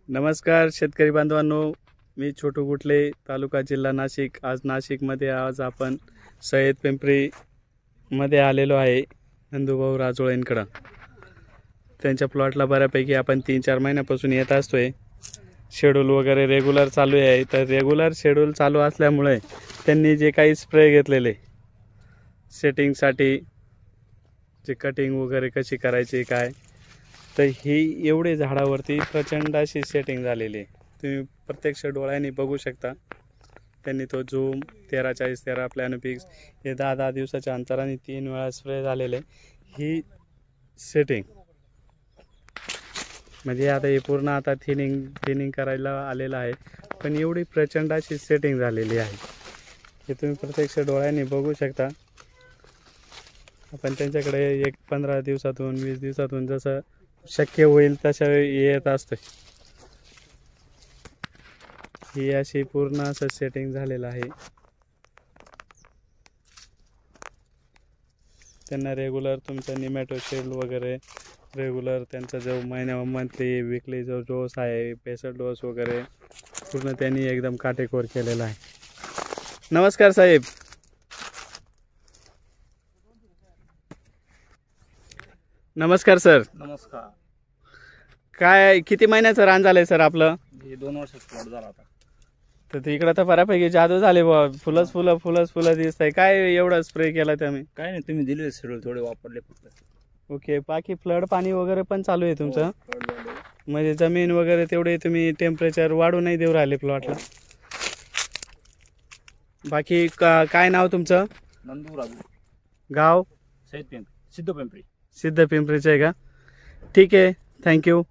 नमस्कार शेतकरी बांधवांनो, मी छोटू गुटले, तालुका जिल्हा नाशिक। आज नाशिकमध्ये आपण सय्यद पिंपरीमध्ये आलेलो आहे नंदूभाऊ राजोळेंकडं। त्यांच्या प्लॉटला बऱ्यापैकी आपण 3-4 महिन्यापासून येत असतोय। शेड्यूल वगैरे रेग्युलर चालू आहे। तर रेग्युलर शेड्यूल चालू असल्यामुळे त्यांनी जे काही स्प्रे घेतलेले सेटिंगसाठी, जे कटिंग वगैरे कशी करायची काय, तर ही एवढे झाडावरती प्रचंड अशी सेटिंग झालेली आहे। तुम्ही प्रत्यक्ष डोळ्यांनी बघू शकता। त्यांनी तो झूम 13-40-13 प्लॅनोपिक्स हे 10-10 दिवसाच्या अंतराने 3 वेळा स्प्रे झालेले। ही सेटिंग म्हणजे आता हे पूर्ण आता थिनिंग करायला आलेलं आहे, पण एवढी प्रचंड अशी सेटिंग झालेली आहे हे तुम्ही प्रत्यक्ष डोळ्यांनी बघू शकता। आपण त्यांच्याकडे 15 दिवसातून 20 दिवसातून जसं शक्य होईल तशा येत असते। ही अशी पूर्ण असं सेटिंग झालेलं आहे। त्यांना रेग्युलर तुमचं निमॅटोसेल वगैरे रेग्युलर त्यांचा जो मंथली वीकली जो डोस आहे, पेसर डोस वगैरे पूर्ण त्यांनी एकदम काटेकोर केलेला आहे। नमस्कार साहेब। नमस्कार सर। नमस्कार। काय किती महिन्याचं रान झालंय सर आपलं? हे 2 वर्षाचा प्लॉट झाला आता। तर इकडं तर बऱ्यापैकी जादू झाले बा, फुलंच फुलं दिसत आहे। काय एवढा स्प्रे केला तुम्ही? काय नाही, तुम्ही दिले शेड्यूल थोडे वापरले फक्त। ओके, बाकी फ्लड पाणी वगैरे पण चालू आहे तुमचं? म्हणजे जमीन वगैरे तेवढे तुम्ही टेम्परेचर वाढू नाही देऊ राहिले प्लॉटला? बाकी काय नाव तुमचं? नंदू राजू। गाव? सय्यद पिंपरी, सिद्ध पिंपरी। सिद्ध पिंपरीचं आहे का? ठीक आहे, थँक्यू।